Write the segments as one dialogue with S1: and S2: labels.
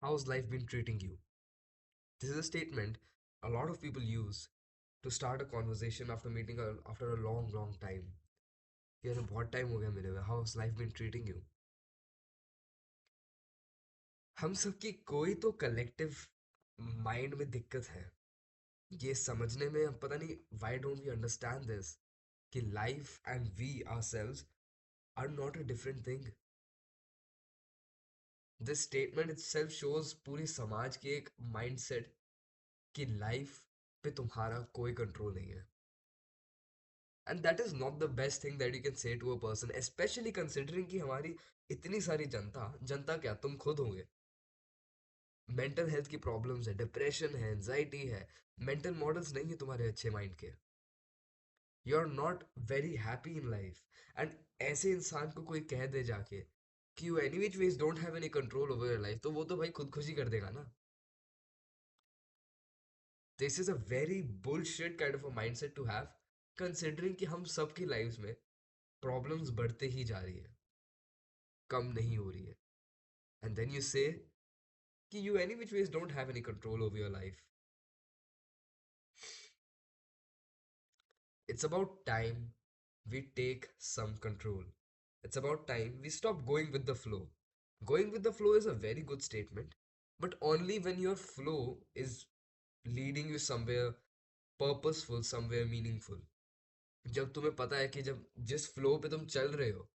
S1: How's life been treating you? This is a statement a lot of people use to start a conversation after meeting after a long, long time. यार बहुत time हो गया मिले हुए. How's life been treating you? हम सबकी कोई तो कलेक्टिव माइंड में दिक्कत है. ये समझने में अब पता नहीं why don't we understand this कि life and we ourselves are not a different thing. This statement itself shows पूरी समाज की एक mindset कि लाइफ पे तुम्हारा कोई कंट्रोल नहीं है. And that is not the best thing that you can say to a person, especially considering कि हमारी इतनी सारी जनता जनता क्या तुम खुद होंगे. मेंटल हेल्थ की प्रॉब्लम्स है, डिप्रेशन है, एंजाइटी है, मेंटल मॉडल्स नहीं है तुम्हारे अच्छे माइंड के. You are not very happy in life. And ऐसे इंसान को कोई कह दे जाके कि you any which ways don't have any control over your life, तो वो तो भाई खुदकुशी कर देगा ना. This is a very bullshit kind of a mindset to have, considering कि हम सबकी लाइफ में प्रॉब्लम्स बढ़ते ही जा रही है, कम नहीं हो रही है. And then you say कि you any which ways don't have any control over your life. It's about time we take some control. It's about time we stop going with the flow. Going with the flow is a very good statement, but only when your flow is leading you somewhere purposeful, somewhere meaningful. जब तुम्हें पता है कि जब जिस flow पे तुम चल रहे हो,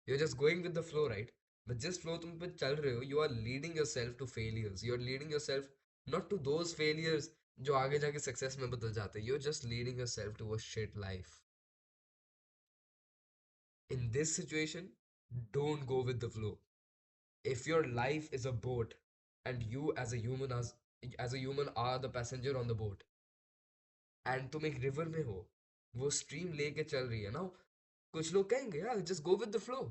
S1: you're just going with the flow, right? But जिस flow तुम पे चल रहे हो, you are leading yourself to failures. You are leading yourself not to those failures जो आगे जाके सक्सेस में बदल जाते हैं. You're just leading yourself to a shit life. In this situation, don't go with the flow. If your life is a boat and you as a human are the passenger on the boat, and तुम एक river में हो, वो stream लेके चल रही है ना, कुछ लोग कहेंगे यार just go with the flow.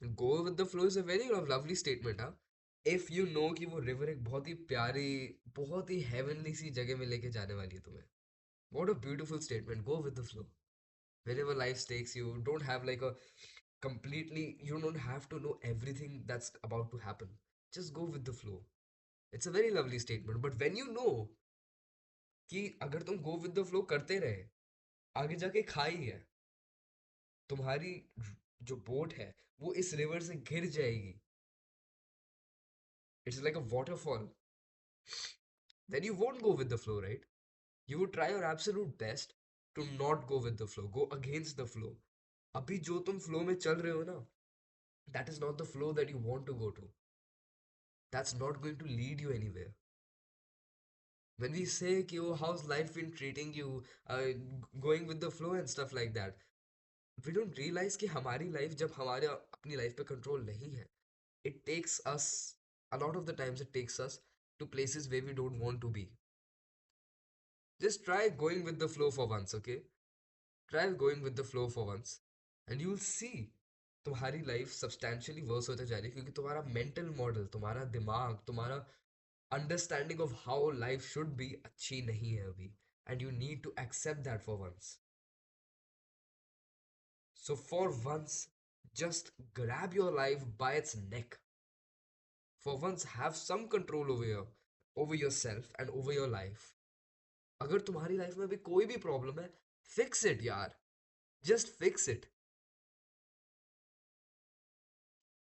S1: Go with the flow is a very lovely statement, हाँ. If you know कि वो river एक बहुत ही प्यारी, बहुत ही heavenly सी जगह में लेके जाने वाली है तुम्हें. What a beautiful statement. Go with the flow. Wherever life takes you, don't have like a completely, you don't have to know everything that's about to happen. Just go with the flow. It's a very lovely statement. But when you know कि अगर तुम go with the flow करते रहे, आगे जाके खाई है, तुम्हारी जो बोट है वो इस रिवर से गिर जाएगी, it's like a waterfall, then you won't go with the flow, right? You would try your absolute best to not go with the flow, go against the flow. अभी जो तुम फ्लो में चल रहे हो ना, that is not the flow that you want to go to. That's not going to lead you anywhere. When we say कि oh, how's life been treating you, going with the flow and stuff like that, we don't realize कि हमारी life जब हमारे अपनी life पे control नहीं है, it takes us, a lot of the times it takes us to places where we don't want to be. Just try going with the flow for once, okay? Try going with the flow for once and you'll see तुम्हारी life substantially verse होते जा रही है, क्योंकि तुम्हारा mental model, तुम्हारा दिमाग, तुम्हारा understanding of how life should be अच्छी नहीं है अभी. And you need to accept that for once. So for once, just grab your life by its neck. For once, have some control over yourself and over your life. अगर तुम्हारी life में अभी कोई भी प्रॉब्लम है, fix it यार. Just fix it.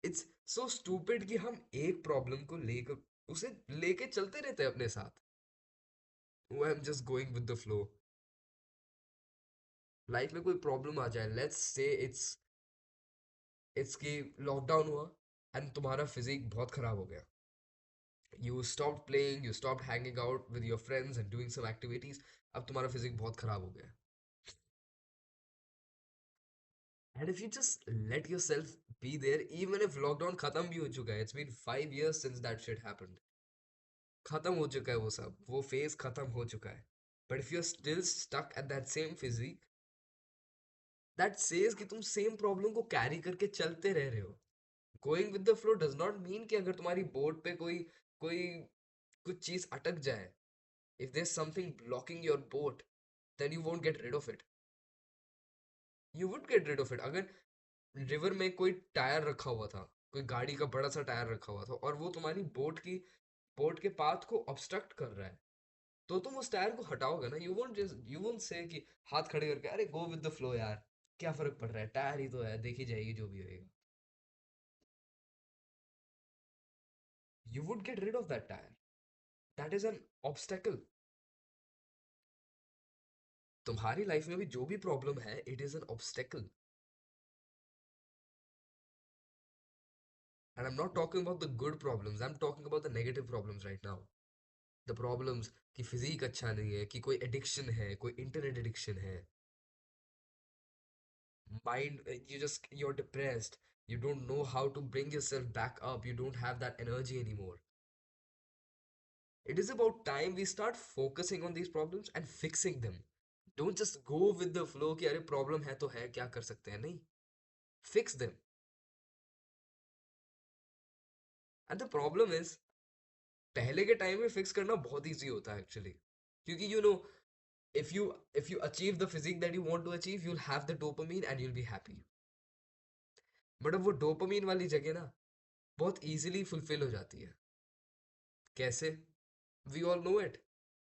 S1: It's so stupid कि हम एक प्रॉब्लम को लेकर उसे लेके चलते रहते हैं अपने साथ. I am just going with the flow. Life में कोई प्रॉब्लम आ जाए, लेट्स से इट्स कि लॉकडाउन हुआ एंड तुम्हारा फिजिक बहुत खराब हो गया. You stop playing, you stop hanging out with your friends and doing some activities. अब तुम्हारा फिजिक बहुत खराब हो गया. And if you just let yourself be there, even if lockdown खत्म भी हो चुका है, it's been 5 years since that shit happened. खत्म हो चुका है वो सब, वो फेज खत्म हो चुका है. But if you are still stuck at that same physique, that says कि तुम सेम प्रॉब्लम को कैरी करके चलते रह रहे हो. Going with the flow does not mean कि अगर तुम्हारी बोर्ड पे कोई कोई कुछ चीज अटक जाए, if there something blocking your boat, then you won't get rid of it. You would get rid of it. अगर रिवर में कोई टायर रखा हुआ था, कोई गाड़ी का बड़ा सा टायर रखा हुआ था और वो तुम्हारी बोट के पाथ को ऑब्स्ट्रक्ट कर रहा है, तो तुम उस टायर को हटाओगे ना। यू वोंट से कि हाथ खड़े करके अरे गो विद द फ्लो यार, क्या फर्क पड़ रहा है, टायर ही तो है, देखी जाएगी जो भी होएगा। You would get rid of that tyre. That is an obstacle. तुम्हारी लाइफ में भी जो भी प्रॉब्लम है, it is an obstacle. And I am not talking about the good problems, I am talking about the negative problems right now. The problems कि physique अच्छा नहीं है, कि कोई एडिक्शन है, कोई इंटरनेट एडिक्शन है, mind, you're depressed, you don't know how to bring yourself back up, you don't have that energy anymore. It is about time we start focusing on these problems and fixing them. Don't just go with the flow कि अरे problem है तो है, क्या कर सकते हैं, नहीं, fix them. And the problem is, पहले के टाइम में फिक्स करना बहुत इजी होता है एक्चुअली, क्योंकि if you if you achieve the physique that you want to achieve, you'll have the dopamine and you'll be happy. But अब वो डोपामीन वाली जगह ना बहुत इजीली फुलफिल हो जाती है। कैसे? We all know it.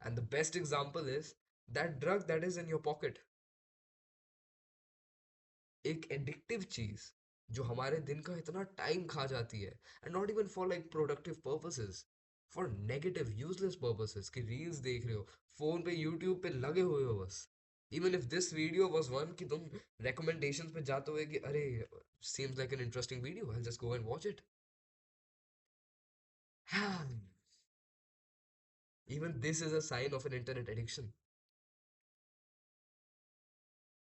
S1: And the best example is that drug that is in your pocket. एक एडिक्टिव चीज जो हमारे दिन का इतना टाइम खा जाती है, and not even for like productive purposes, for negative useless purposes, कि रील्स देख रहे हो, फोन पे यूट्यूब पे लगे हुए हो बस। Even if this video was one कि तुम recommendations पे जाते हुए कि अरे seems like an interesting video, I'll just go and watch it. Even this is a sign of an internet addiction.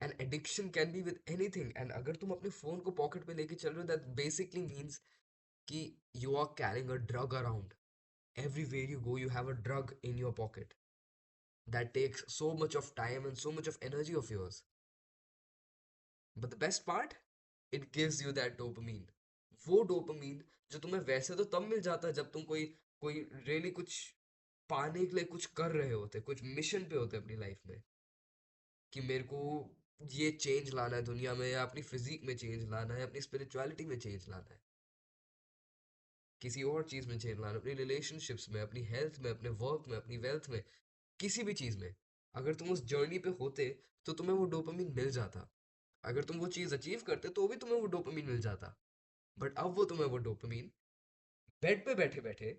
S1: An addiction can be with anything, and अगर तुम अपने फोन को पॉकेट में लेके चल रहे हो, that basically means कि you are carrying a drug around. Everywhere you go, you have a drug in your pocket that takes so much of time and so much of energy of yours. But the best part, it gives you that dopamine. वो dopamine जो तुम्हें वैसे तो तब मिल जाता है जब तुम कोई कोई really कुछ पाने के लिए कुछ कर रहे होते, कुछ मिशन पे होते अपनी लाइफ में, कि मेरे को ये चेंज लाना है दुनिया में, या अपनी फिजिक में चेंज लाना है, अपनी स्पिरिचुअलिटी में चेंज लाना है, किसी और चीज में चेंज लाना है, अपनी रिलेशनशिप्स में, अपनी हेल्थ में, अपने वर्क में, अपनी वेल्थ में, किसी भी चीज में। अगर तुम उस जर्नी पे होते तो तुम्हें वो डोपामिन मिल जाता। अगर तुम वो चीज अचीव करते तो भी तुम्हें वो डोपामिन मिल जाता। बट अब वो तुम्हें वो डोपामिन बेड पे बैठे बैठे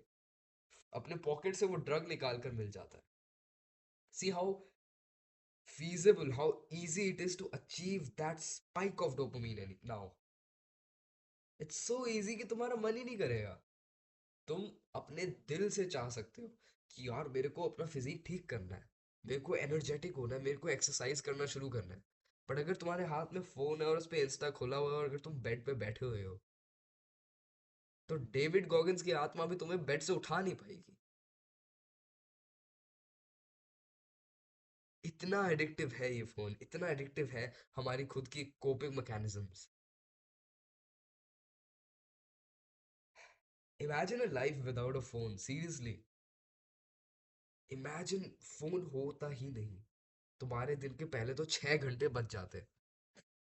S1: अपने पॉकेट से वो ड्रग निकाल कर मिल जाता है। See how feasible, how easy it is to achieve that spike of dopamine now. It's so easy कि तुम्हारा मन ही नहीं करेगा। तुम अपने दिल से चाह सकते हो कि यार मेरे को अपना फिजिक ठीक करना है, मेरे को एनर्जेटिक होना है, मेरे को एक्सरसाइज करना शुरू करना है। बट अगर तुम्हारे हाथ में फोन है और उस पे इंस्टा खुला हुआ है और अगर तुम बेड पे बैठे हुए हो, तो डेविड गॉगिंस की आत्मा भी तुम्हें बेड से उठा नहीं पाएगी। इतना एडिक्टिव है ये फोन, इतना एडिक्टिव है हमारी खुद की coping mechanisms. Imagine a life without a phone, seriously. Imagine phone होता ही नहीं, तुम्हारे दिन के पहले तो 6 घंटे बच जाते।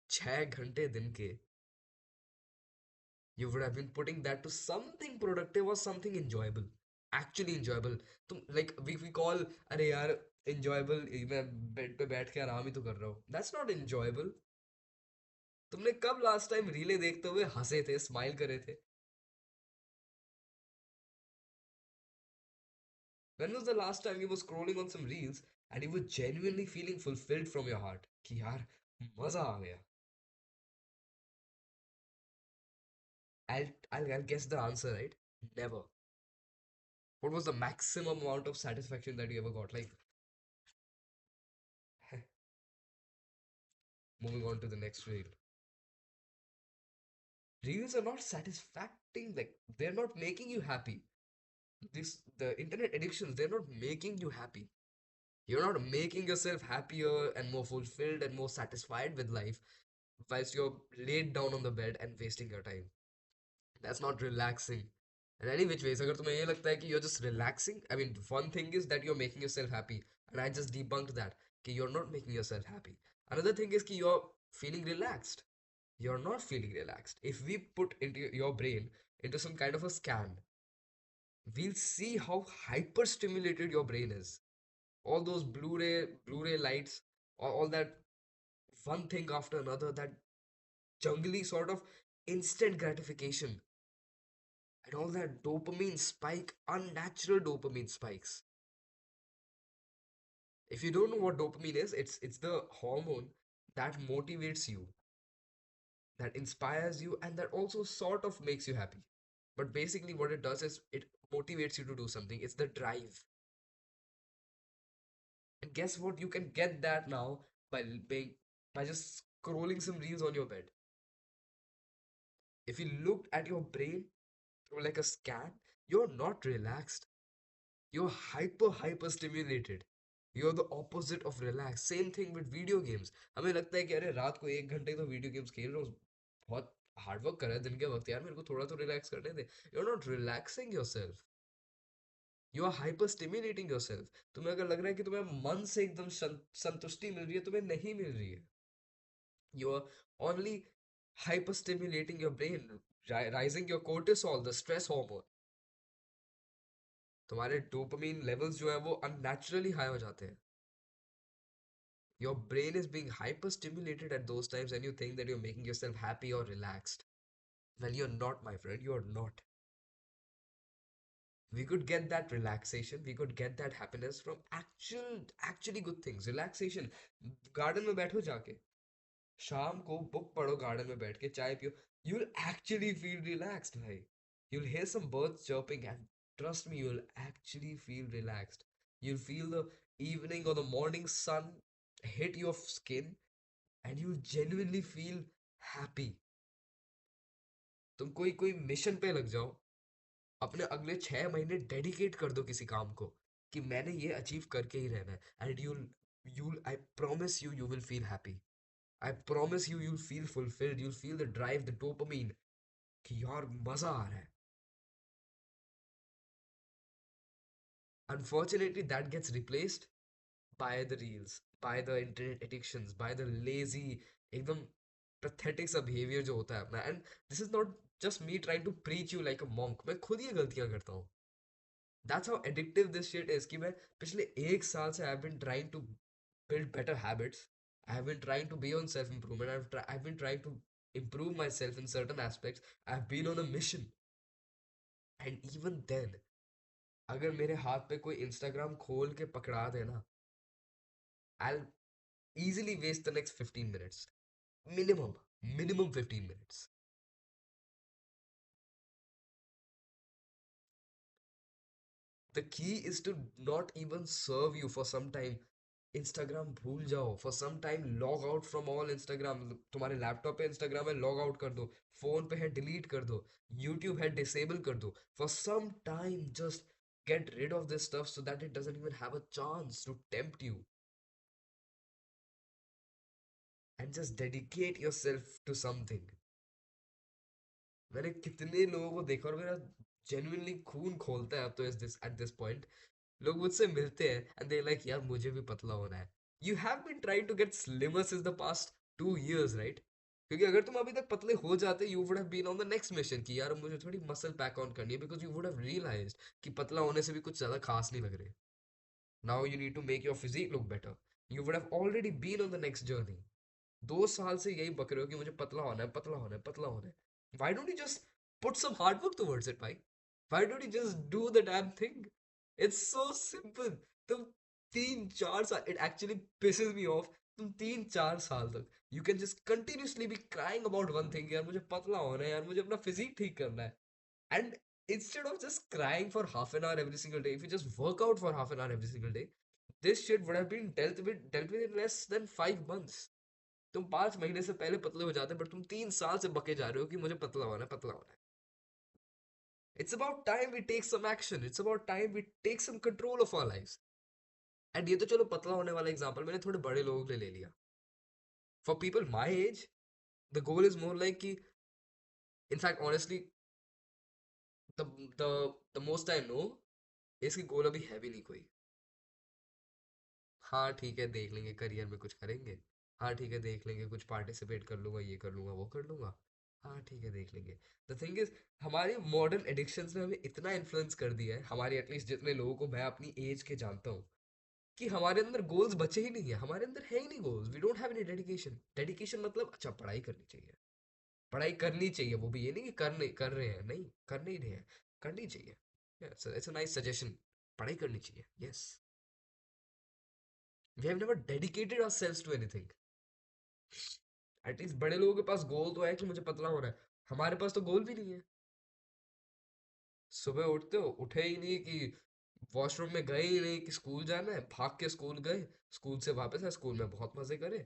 S1: 6 घंटे दिन के, you would have been putting that to something productive or something enjoyable, actually enjoyable. तुम like we call अरे यार enjoyable, मैं बेड पे बैठ के आराम ही तो कर रहा हूँ, that's not enjoyable. तुमने कब लास्ट टाइम रीले देखते हुए हंसे थे, स्माइल करे थे? When was the last time you were scrolling on some reels and you were genuinely feeling fulfilled from your heart कि यार मजा आ गया? I'll guess the answer, right? Never. What was the maximum amount of satisfaction that you ever got? Like, moving on to the next reel. Reels are not satisfying, like, they're not making you happy. The internet addictions, they're not making you happy. You're not making yourself happier and more fulfilled and more satisfied with life whilst you're laid down on the bed and wasting your time. That's not relaxing. In any which ways, अगर तुम्हें ये लगता है कि you're just relaxing, I mean, one thing is that you're making yourself happy, and I just debunked that, कि you're not making yourself happy. Another thing is कि you're feeling relaxed. You're not feeling relaxed. If we put into your brain into some kind of a scan. We'll see how hyper stimulated your brain is. All those Blu-ray lights, all that one thing after another, that jungly sort of instant gratification, and all that dopamine spike, unnatural dopamine spikes. If you don't know what dopamine is, it's the hormone that motivates you, that inspires you, and that also sort of makes you happy. But basically, what it does is it motivates you to do something. It's the drive. And guess what? You can get that now by being by just scrolling some reels on your bed. If you looked at your brain through like a scan, you're not relaxed. You're hyper stimulated. You're the opposite of relaxed. Same thing with video games. हमें लगता है कि अरे रात को 1 घंटे तो video games खेल रहा हूँ, बहुत हार्ड वर्क कर रहा है दिन के वक्त, यार मेरे को थोड़ा तो रिलैक्स करने दे. You're not relaxing yourself. You are hyper stimulating yourself. तुम्हें अगर लग रहा है कि तुम्हें मन से एकदम संतुष्टि मिल रही है, तुम्हें नहीं मिल रही है. You are only hyper stimulating your brain, rising your cortisol, the stress hormone. तुम्हारे डोपामिन लेवल्स जो है वो अननेचुरली हाई हो जाते हैं. Your brain is being hyper stimulated at those times, and you think that you're making yourself happy or relaxed. Well, you're not, my friend. You're not. We could get that relaxation, we could get that happiness from actually good things. Relaxation. Garden में बैठो जाके, शाम को book पढ़ो garden में बैठ के, चाय पियो. You'll actually feel relaxed, भाई. You'll hear some birds chirping, and trust me, you'll actually feel relaxed. You'll feel the evening or the morning sun hit your skin, and you'll genuinely feel happy. तुम कोई कोई mission पे लग जाओ, अपने अगले 6 महीने डेडिकेट कर दो किसी काम को, कि मैंने ये अचीव करके ही रहना है, and you'll I promise you, you will feel happy. I promise you, you'll feel fulfilled. You'll feel the drive, the dopamine, कि यार मजा आ रहा है. Unfortunately, that gets replaced by the reels, by the internet addictions, by the lazy, एकदम pathetic सा behavior जो होता है अपना. And this is not just me trying to preach you like a monk. मैं खुद ये गलतियां करता हूँ. That's how addictive this shit is, कि मैं पिछले 1 साल से I've been trying to build better habits. I've been trying to be on self improvement. I've been trying to improve myself in certain aspects. I've been on a mission. And even then, अगर मेरे हाथ पे कोई Instagram खोल के पकड़ा देना, I'll easily waste the next 15 minutes. Minimum 15 minutes. The key is to not even serve you for some time. Instagram भूल जाओ for some time. Log out from all Instagram. तुम्हारे लैपटॉप पे इंस्टाग्राम है, log out कर दो. Phone पे है, delete कर दो. यूट्यूब है, डिसेबल कर दो for some time. Just get rid of this stuff so that it doesn't even have a chance to tempt you, and just dedicate yourself to something. मैंने कितने लोगों को देखा, और मेरा genuinely खून खोलता है अब तो इस दिस एट दिस पॉइंट. लोग मुझसे मिलते हैं एंड दे लाइक, यार मुझे भी पतला होना है. You have been trying to get slimmer since the past 2 years, right? क्योंकि अगर तुम अभी तक पतले हो जाते, you would have been on the next mission कि यार मुझे थोड़ी मसल पैक ऑन करनी है, because you would have realised कि पतला होने से भी कुछ ज्यादा खास नहीं लग रहे. Now you need to make your physique look better. You would have already been on the next journey. 2 साल से यही बक रहे हो कि मुझे पतला होना है, पतला होना है, पतला होना है. Why don't you just put some hard work towards it, भाई? Why don't you just do the damn thing? It's so simple. तुम 3-4 साल, it actually pisses me off. तुम 3-4 साल तक you can just continuously be crying about one thing, यार मुझे पतला होना है, यार मुझे अपना physique ठीक करना है. And instead of just crying for half an hour every single day, if you just work out for half an hour every single day, this shit would have been dealt with in less than 5 months. तुम 5 महीने से पहले पतले हो जाते, but तुम 3 साल से बके जा रहे हो कि मुझे पतला होना है, पतला होना है. It's about time we take some action. It's about time we take some control of our lives. And ये तो चलो पतला होने वाला एग्जांपल मैंने थोड़े बड़े लोगों के लिए ले लिया. For people my age, the goal is more like कि, in fact honestly, the the the most I know, इसकी गोल अभी है भी नहीं कोई. हाँ ठीक है, देख लेंगे करियर में कुछ करेंगे. हाँ ठीक है, देख लेंगे कुछ पार्टिसिपेट कर लूंगा, ये कर लूंगा, वो कर लूंगा. हाँ ठीक है देख लेंगे। द थिंग इज, हमारे मॉडर्न एडिक्शंस ने हमें इतना इन्फ्लुएंस कर दिया है, हमारे एटलीस्ट जितने लोगों को मैं अपनी एज के जानता हूँ, कि हमारे अंदर गोल्स बचे ही नहीं है, हमारे अंदर है ही नहीं goals, we don't have any dedication. Dedication मतलब अच्छा पढ़ाई करनी चाहिए, पढ़ाई करनी चाहिए, वो भी ये नहीं कि करने कर रहे हैं, नहीं करने ही नहीं है, करनी चाहिए। इट्स अ नाइस सजेशन, पढ़ाई करनी चाहिए, yes. We have never dedicated ourselves to anything. At least बड़े लोगों के पास गोल तो है कि मुझे पतला होना है, हमारे पास तो गोल भी नहीं है। सुबह उठते हो, उठे ही नहीं कि वॉशरूम में गए ही नहीं कि स्कूल जाना है, भाग के स्कूल गए, स्कूल से वापस आए, स्कूल में बहुत मजे करे,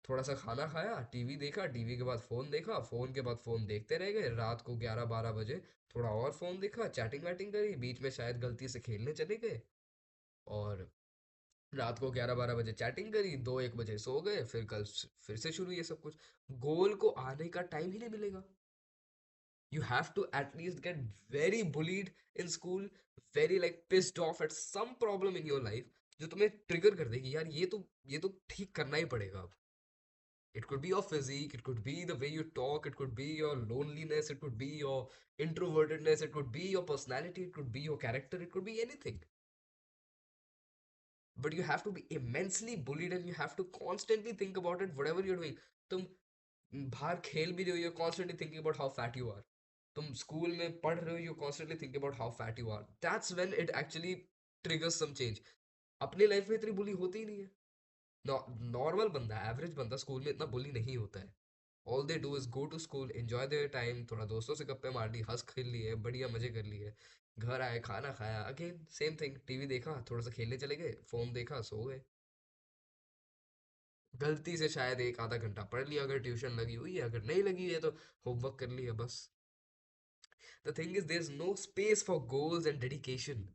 S1: थोड़ा सा खाना खाया, टीवी देखा, टीवी के बाद फोन देखा, फोन के बाद फोन देखते रह गए, रात को 11-12 बजे थोड़ा और फोन देखा, चैटिंग वैटिंग करी, बीच में शायद गलती से खेलने चले गए, और रात को 11-12 बजे चैटिंग करी, 2-1 बजे सो गए, फिर कल फिर से शुरू ये सब कुछ। गोल को आने का टाइम ही नहीं मिलेगा। You have to at least get very bullied in school, very like pissed off at some problem in your life, जो तुम्हें ट्रिगर कर देगी यार, ये तो ठीक करना ही पड़ेगा अब। It could be your physique, it could be the way you talk, it could be your loneliness, it could be your introvertedness, it could be your personality, it could be your character, it could be anything. But you have to be immensely bullied and you have to constantly think about it, whatever you're doing. तुम बाहर खेल भी रहे हो, you're constantly thinking about how fat you are. तुम school में पढ़ रहे हो, you're constantly thinking about how fat you are. That's when it actually triggers some change. अपनी लाइफ में इतनी बुली होती ही नहीं है। नॉर्मल बंदा, एवरेज बंदा स्कूल में इतना बुली नहीं होता है। All they do is go to school, enjoy their time, थोड़ा दोस्तों से गप्पे मार ली, हंस खेल लिए, बढ़िया मजे कर लिए, घर आए, खाना खाया, अगेन सेम थिंग, टीवी देखा, थोड़ा सा खेलने चले गए, फोन देखा, सो गए। गलती से शायद एक आधा घंटा पढ़ लिया अगर ट्यूशन लगी हुई है, अगर नहीं लगी है तो होमवर्क कर लिया बस। The thing is there is no space for goals and dedication.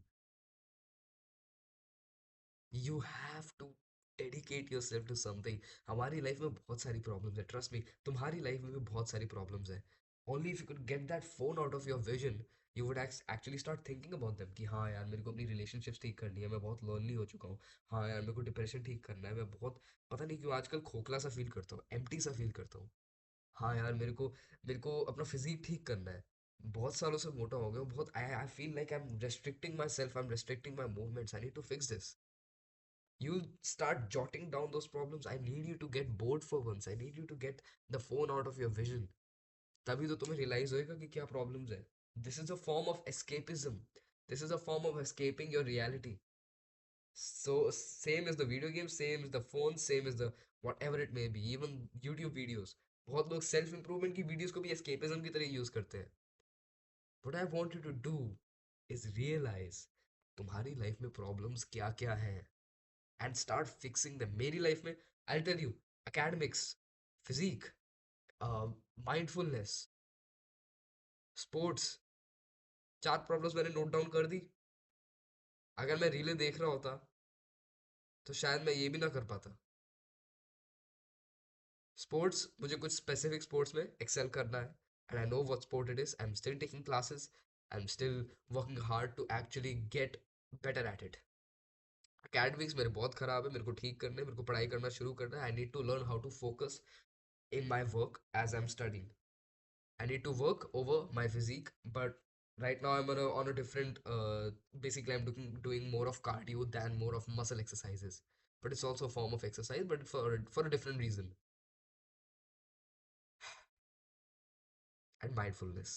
S1: You have to dedicate yourself to something. हमारी लाइफ में बहुत सारी प्रॉब्लम्स है, ट्रस्ट मी, तुम्हारी लाइफ में भी बहुत सारी प्रॉब्लम्स है। Only if you could get that phone out of your vision, you would actually start thinking about them कि हाँ यार मेरे को अपनी रिलेशनशिप्स ठीक करनी है, मैं बहुत लोनली हो चुका हूँ। हाँ यार मेरे को डिप्रेशन ठीक करना है, मैं बहुत पता नहीं क्यों आजकल खोखला सा फील करता हूँ, एम्प्टी सा फील करता हूँ। हाँ यार मेरे को अपना फिजिक ठीक करना है, बहुत सालों से मोटा हो गया हूँ, बहुत I I feel like I am restricting myself, I am restricting my movements, I need to fix this. You start jotting down those problems. I need you to get bored for once. I need you to get the phone out of your vision. तभी तो तुम्हें realise होएगा कि क्या problems है। This is a form of escapism, this is a form of escaping your reality. So same is the video game, same is the phone, same is the what ever it may be, even YouTube videos. बहुत लोग self improvement की videos को भी escapism की तरह use करते हैं। What I want you to do is realise तुम्हारी लाइफ में प्रॉब्लम्स क्या क्या हैं, and start fixing them. मेरी लाइफ में I'll tell you, academics, physique, uh, mindfulness, sports, 4 problems मैंने नोट डाउन कर दी। अगर मैं रीलें देख रहा होता तो शायद मैं ये भी ना कर पाता। स्पोर्ट्स, मुझे कुछ स्पेसिफिक स्पोर्ट्स में एक्सेल करना है, and I know what sport it is, I am still taking classes, I am still working hard to actually get better at it. Academics मेरे बहुत खराब है, मेरे को ठीक करना है, मेरे को पढ़ाई करना शुरू करना है, I need to learn how to focus in my work as I'm studying. I need to work over my physique, but right now I'm on a different. Basically, I'm doing more of cardio than more of muscle exercises. But it's also a form of exercise, but for a different reason. And mindfulness.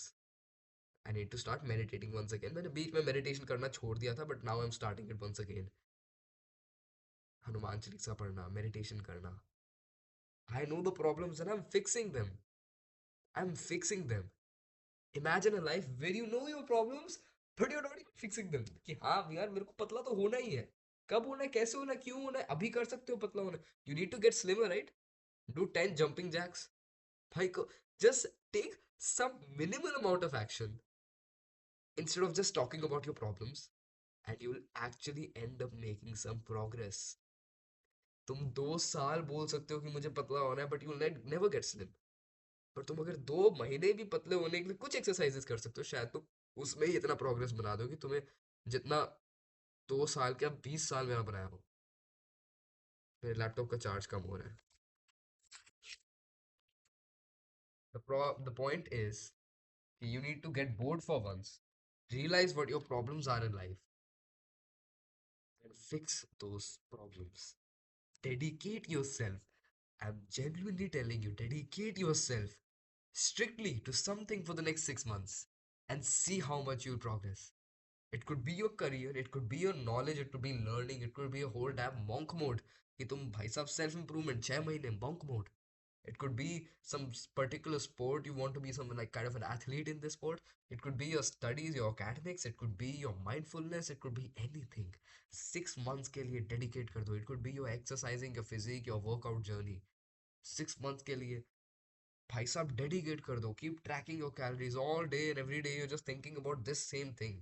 S1: I need to start meditating once again. मैंने बीच में meditation करना छोड़ दिया था, but now I'm starting it once again. Hanuman Chalisa पढ़ना, meditation करना. I know the problems and I'm fixing them. I'm fixing them. Imagine a life where you know your problems but you're not even fixing them, कि हाँ यार मेरे को पतला तो होना ही है, कब होना है, कैसे होना है, क्यों होना है, अभी कर सकते हो पतला होना, you need to get slimmer, right? Do 10 jumping jacks, भाई को, just take some minimal amount of action instead of just talking about your problems, and you will actually end up making some progress. तुम 2 साल बोल सकते हो कि मुझे पतला होना है, but you will never get slim. पर तुम अगर 2 महीने भी पतले होने के लिए कुछ एक्सरसाइजेस कर सकते हो, शायद तुम उसमें ही इतना प्रोग्रेस बना दो कि तुम्हें जितना 2 साल क्या 20 साल में ना बनाया हो। मेरे लैपटॉप का चार्ज कम हो रहा है। The point is, you need to get bored for once, realize what your problems are in life, and fix those problems. Dedicate yourself. I'm genuinely telling you, dedicate yourself strictly to something for the next 6 months and see how much you'll progress. It could be your career, it could be your knowledge, it could be learning, it could be a whole damn monk mode. कि तुम भाई साहब self improvement 6 महीने monk mode. It could be some particular sport you want to be some like kind of an athlete in this sport. It could be your studies, your academics. It could be your mindfulness. It could be anything. 6 months के लिए dedicate कर दो. It could be your exercising, your physique, your workout journey. 6 months के लिए भाई साहब dedicate कर दो. Keep tracking your calories all day and every day. You're just thinking about this same thing.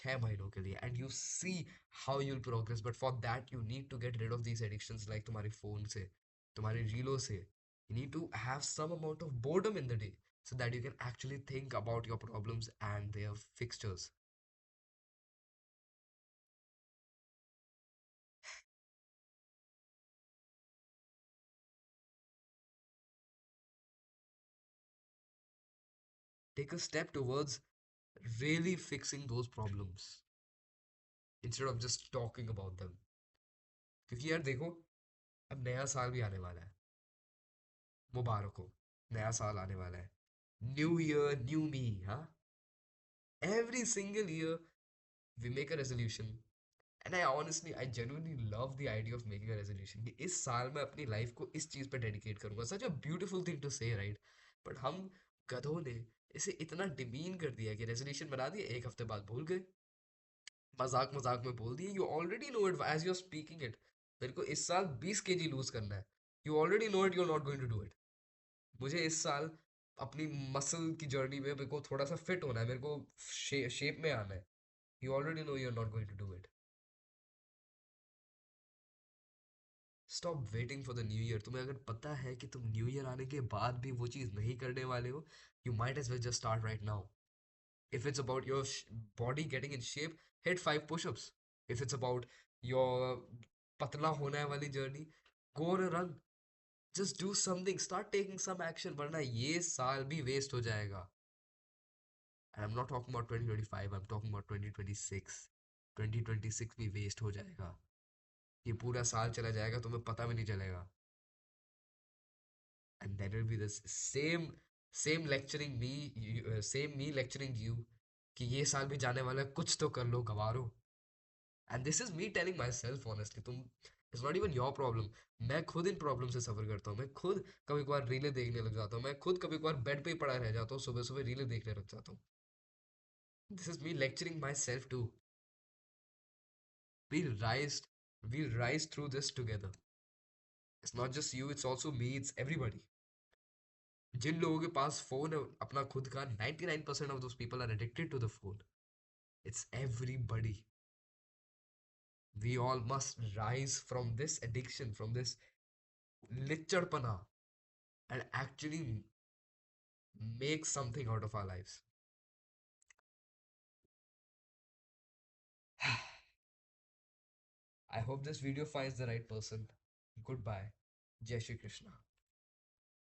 S1: 6 महीनों के लिए and you see how you'll progress, but for that you need to get rid of these addictions like तुम्हारे phone से, तुम्हारे रीलों से. You need to have some amount of boredom in the day so that you can actually think about your problems and their fixtures. Take a step towards really fixing those problems instead of just talking about them. क्योंकि यार देखो, अब नया साल भी आने वाला है. मुबारक हो. नया साल आने वाला है. New year, new me, हाँ. Every single year we make a resolution. And I genuinely love the idea of making a resolution कि इस साल मैं अपनी लाइफ को इस चीज पे डेडिकेट करूंगा. सच अ ब्यूटीफुल थिंग टू से, राइट? बट हम गधों ने इसे इतना डिमीन कर दिया कि रेजोल्यूशन बना दिए, एक हफ्ते बाद भूल गए. मजाक मजाक में बोल दिए. You already know it as you are speaking it. मेरे को इस साल 20 kg लूज करना है. You already know it, you are not going to do it. मुझे इस साल अपनी मसल की जर्नी में मेरे को थोड़ा सा फिट होना है, मेरे को शेप में आना है. You already know you are not going to do it. Stop waiting for the new year. तुम्हें अगर पता है कि तुम न्यू ईयर आने के बाद भी वो चीज़ नहीं करने वाले हो, you might as well just start right now. If it's about your body getting in shape, hit 5 pushups. If it's about your पतला होने वाली journey, go on a run. Just do something, start taking some action, वरना ये साल भी waste हो जाएगा. And I am not talking about 2025, I am talking about 2026. 2026 भी वेस्ट हो जाएगा. ये पूरा साल चला जाएगा, तुम्हें पता भी नहीं चलेगा. And that will be the same lecturing me, same me lecturing you कि ये साल भी जाने वाला है, कुछ तो कर लो गवारो. And this is me telling myself honestly. तुम, it's not even your problem. मैं खुद इन प्रॉब्लम से सफर करता हूँ. मैं खुद कभी कभार रीलें देखने लग जाता हूँ. मैं खुद कभी कभार बेड पे ही पड़ा रह जाता हूँ, सुबह सुबह रीलें देखने लग जाता हूँ. This is me lecturing myself too. we'll rise we'll rise through this together. It's not just you, it's also me, it's everybody. जिन लोगों के पास फोन है अपना खुद का, 99% of those people are addicted to the phone. It's everybody. We all must rise from this addiction, from this lichadpana, and actually make something out of our lives. I hope this video finds the right person. Goodbye. Jai Shri Krishna.